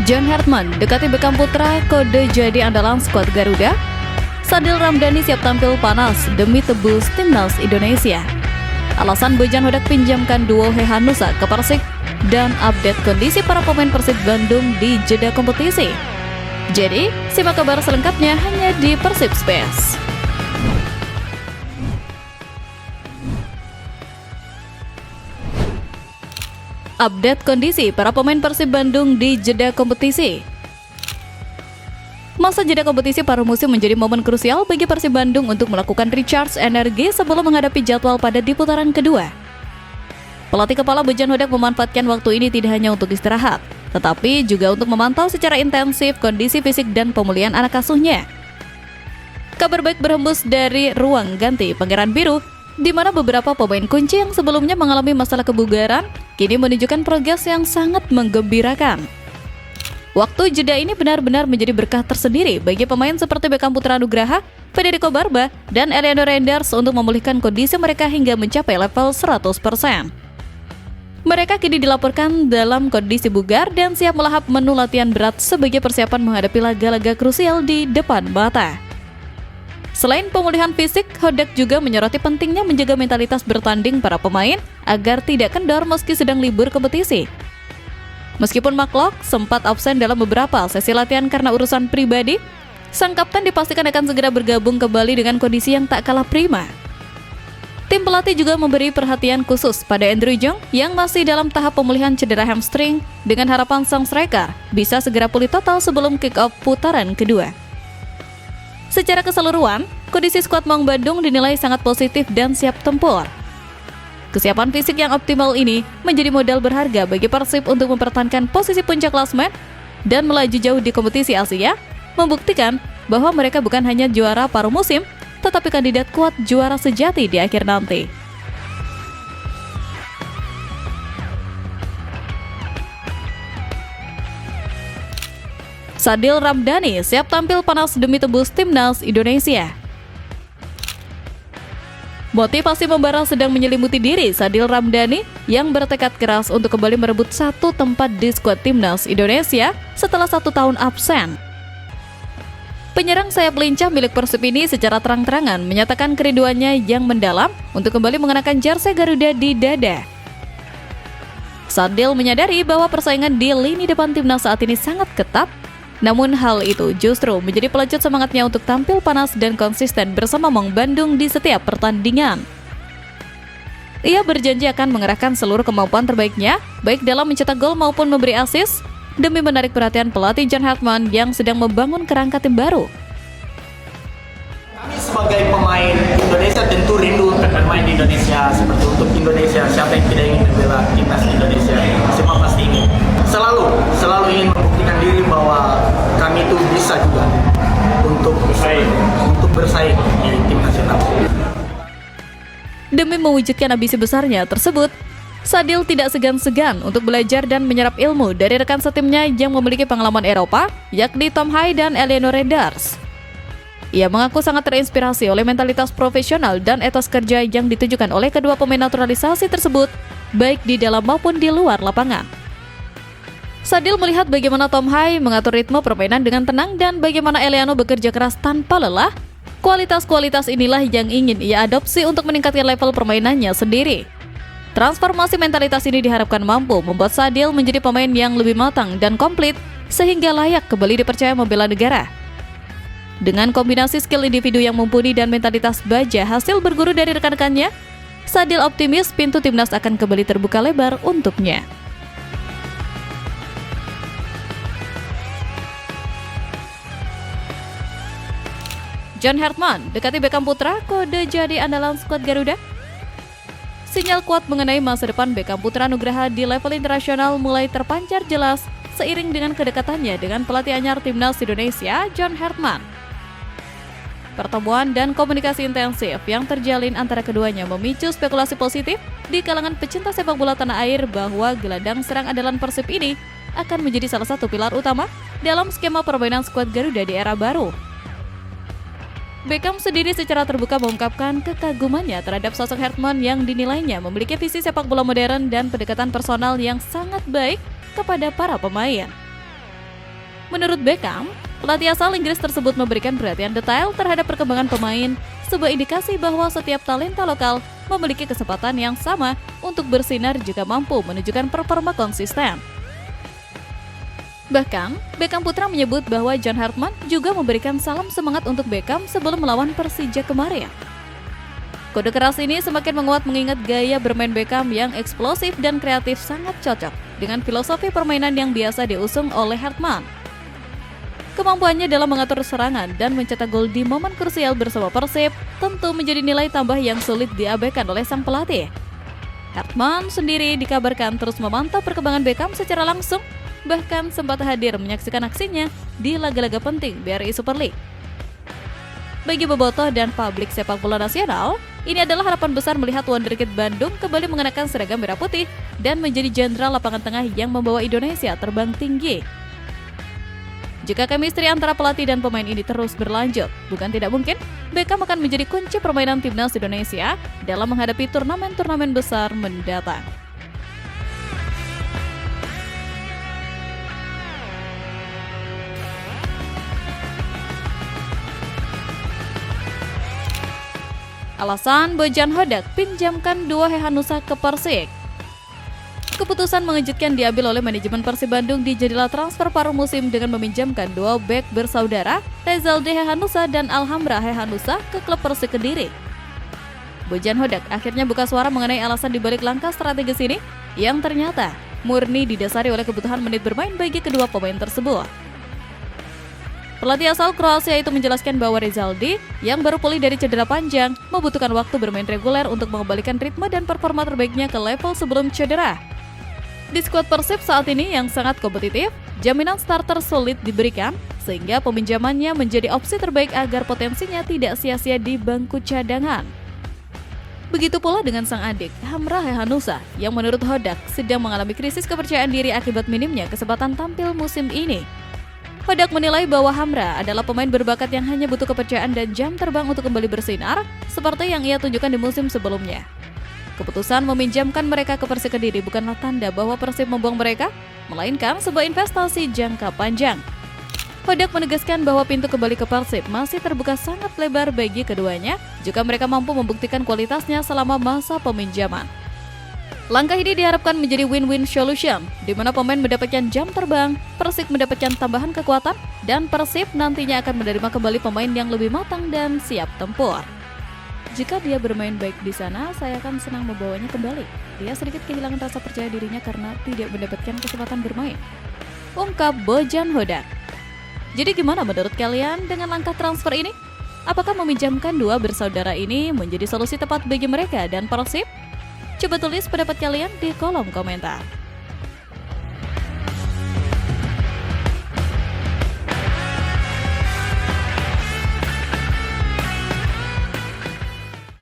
John Hartman dekati Beckham Putra, kode jadi andalan skuad Garuda. Sadil Ramdhani siap tampil panas demi tebus timnas Indonesia. Alasan Bojan Hodak pinjamkan duo Hehanusa ke Persik, dan update kondisi para pemain Persib Bandung di jeda kompetisi. Jadi, simak kabar selengkapnya hanya di Persib Space. Update kondisi para pemain Persib Bandung di jeda kompetisi. Masa jeda kompetisi paruh musim menjadi momen krusial bagi Persib Bandung untuk melakukan recharge energi sebelum menghadapi jadwal pada di putaran kedua. Pelatih kepala Bojan Hodak memanfaatkan waktu ini tidak hanya untuk istirahat, tetapi juga untuk memantau secara intensif kondisi fisik dan pemulihan anak asuhnya. Kabar baik berhembus dari ruang ganti Pangeran Biru, di mana beberapa pemain kunci yang sebelumnya mengalami masalah kebugaran kini menunjukkan progres yang sangat menggembirakan. Waktu jeda ini benar-benar menjadi berkah tersendiri bagi pemain seperti Beckham Putra Nugraha, Federico Barba, dan Eliano Renders untuk memulihkan kondisi mereka hingga mencapai level 100%. Mereka kini dilaporkan dalam kondisi bugar dan siap melahap menu latihan berat sebagai persiapan menghadapi laga-laga krusial di depan mata. Selain pemulihan fisik, Hodak juga menyoroti pentingnya menjaga mentalitas bertanding para pemain agar tidak kendor meski sedang libur kompetisi. Meskipun Maklok sempat absen dalam beberapa sesi latihan karena urusan pribadi, sang kapten dipastikan akan segera bergabung kembali dengan kondisi yang tak kalah prima. Tim pelatih juga memberi perhatian khusus pada Andrew Jong yang masih dalam tahap pemulihan cedera hamstring dengan harapan sang striker bisa segera pulih total sebelum kick-off putaran kedua. Secara keseluruhan, kondisi skuad Maung Bandung dinilai sangat positif dan siap tempur. Kesiapan fisik yang optimal ini menjadi modal berharga bagi Persib untuk mempertahankan posisi puncak klasemen dan melaju jauh di kompetisi Asia, membuktikan bahwa mereka bukan hanya juara paruh musim, tetapi kandidat kuat juara sejati di akhir nanti. Sadil Ramdhani siap tampil panas demi tebus timnas Indonesia. Motivasi membara sedang menyelimuti diri Sadil Ramdhani yang bertekad keras untuk kembali merebut satu tempat di skuad timnas Indonesia setelah 1 tahun absen. Penyerang sayap lincah milik Persib ini secara terang-terangan menyatakan kerinduannya yang mendalam untuk kembali mengenakan jersey Garuda di dada. Sadil menyadari bahwa persaingan di lini depan timnas saat ini sangat ketat, namun hal itu justru menjadi pelecut semangatnya untuk tampil panas dan konsisten bersama Maung Bandung di setiap pertandingan. Ia berjanji akan mengerahkan seluruh kemampuan terbaiknya, baik dalam mencetak gol maupun memberi assist, demi menarik perhatian pelatih John Hartman yang sedang membangun kerangka tim baru. Kami sebagai pemain Indonesia tentu rindu untuk bermain di Indonesia, seperti untuk Indonesia. Siapa yang tidak ingin membela timnas Indonesia? Semua pasti ingin. Selalu ingin membuktikan diri bahwa kami itu bisa juga untuk bersaing di tim nasional. Demi mewujudkan ambisi besarnya tersebut, Sadil tidak segan-segan untuk belajar dan menyerap ilmu dari rekan setimnya yang memiliki pengalaman Eropa, yakni Tom Hai dan Eliano Renders. Ia mengaku sangat terinspirasi oleh mentalitas profesional dan etos kerja yang ditunjukkan oleh kedua pemain naturalisasi tersebut, baik di dalam maupun di luar lapangan. Sadil melihat bagaimana Tom Hai mengatur ritme permainan dengan tenang dan bagaimana Eliano bekerja keras tanpa lelah. Kualitas-kualitas inilah yang ingin ia adopsi untuk meningkatkan level permainannya sendiri. Transformasi mentalitas ini diharapkan mampu membuat Sadil menjadi pemain yang lebih matang dan komplit sehingga layak kembali dipercaya membela negara. Dengan kombinasi skill individu yang mumpuni dan mentalitas baja hasil berguru dari rekan-rekannya, Sadil optimis pintu timnas akan kembali terbuka lebar untuknya. John Hartman dekati Beckham Putra, kode jadi andalan skuad Garuda. Sinyal kuat mengenai masa depan Beckham Putra Nugraha di level internasional mulai terpancar jelas seiring dengan kedekatannya dengan pelatih anyar timnas Indonesia, John Hartman. Pertemuan dan komunikasi intensif yang terjalin antara keduanya memicu spekulasi positif di kalangan pecinta sepak bola tanah air bahwa gelandang serang andalan Persib ini akan menjadi salah satu pilar utama dalam skema permainan skuad Garuda di era baru. Beckham sendiri secara terbuka mengungkapkan kekagumannya terhadap sosok Hartman yang dinilainya memiliki visi sepak bola modern dan pendekatan personal yang sangat baik kepada para pemain. Menurut Beckham, pelatih asal Inggris tersebut memberikan perhatian detail terhadap perkembangan pemain, sebuah indikasi bahwa setiap talenta lokal memiliki kesempatan yang sama untuk bersinar jika mampu menunjukkan performa konsisten. Bahkan, Beckham Putra menyebut bahwa John Hartman juga memberikan salam semangat untuk Beckham sebelum melawan Persija kemarin. Kode keras ini semakin menguat mengingat gaya bermain Beckham yang eksplosif dan kreatif sangat cocok dengan filosofi permainan yang biasa diusung oleh Hartman. Kemampuannya dalam mengatur serangan dan mencetak gol di momen krusial bersama Persib tentu menjadi nilai tambah yang sulit diabaikan oleh sang pelatih. Hartman sendiri dikabarkan terus memantau perkembangan Beckham secara langsung, bahkan sempat hadir menyaksikan aksinya di laga-laga penting BRI Super League. Bagi bobotoh dan publik sepak bola nasional, ini adalah harapan besar melihat Wonderkid Bandung kembali mengenakan seragam merah putih dan menjadi jenderal lapangan tengah yang membawa Indonesia terbang tinggi. Jika chemistry antara pelatih dan pemain ini terus berlanjut, bukan tidak mungkin Beckham akan menjadi kunci permainan timnas Indonesia dalam menghadapi turnamen-turnamen besar mendatang. Alasan Bojan Hodak pinjamkan dua Hehanusa ke Persik. Keputusan mengejutkan diambil oleh manajemen Persib Bandung di jendela transfer paruh musim dengan meminjamkan dua bek bersaudara Rezaldi Hehanusa dan Alhamra Hehanusa ke klub Persik Kediri. Bojan Hodak akhirnya buka suara mengenai alasan dibalik langkah strategis ini yang ternyata murni didasari oleh kebutuhan menit bermain bagi kedua pemain tersebut. Pelatih asal Kroasia itu menjelaskan bahwa Rezaldi yang baru pulih dari cedera panjang membutuhkan waktu bermain reguler untuk mengembalikan ritme dan performa terbaiknya ke level sebelum cedera. Di skuad Persib saat ini yang sangat kompetitif, jaminan starter sulit diberikan sehingga peminjamannya menjadi opsi terbaik agar potensinya tidak sia-sia di bangku cadangan. Begitu pula dengan sang adik, Hamra Hehanusa, yang menurut Hodak sedang mengalami krisis kepercayaan diri akibat minimnya kesempatan tampil musim ini. Hodak menilai bahwa Hamra adalah pemain berbakat yang hanya butuh kepercayaan dan jam terbang untuk kembali bersinar, seperti yang ia tunjukkan di musim sebelumnya. Keputusan meminjamkan mereka ke Persik Kediri bukanlah tanda bahwa Persib membuang mereka, melainkan sebuah investasi jangka panjang. Hodak menegaskan bahwa pintu kembali ke Persib masih terbuka sangat lebar bagi keduanya jika mereka mampu membuktikan kualitasnya selama masa peminjaman. Langkah ini diharapkan menjadi win-win solution, di mana pemain mendapatkan jam terbang, Persik mendapatkan tambahan kekuatan, dan Persib nantinya akan menerima kembali pemain yang lebih matang dan siap tempur. Jika dia bermain baik di sana, saya akan senang membawanya kembali. Dia sedikit kehilangan rasa percaya dirinya karena tidak mendapatkan kesempatan bermain, ungkap Bojan Hodak. Jadi gimana menurut kalian dengan langkah transfer ini? Apakah meminjamkan dua bersaudara ini menjadi solusi tepat bagi mereka dan Persib? Coba tulis pendapat kalian di kolom komentar.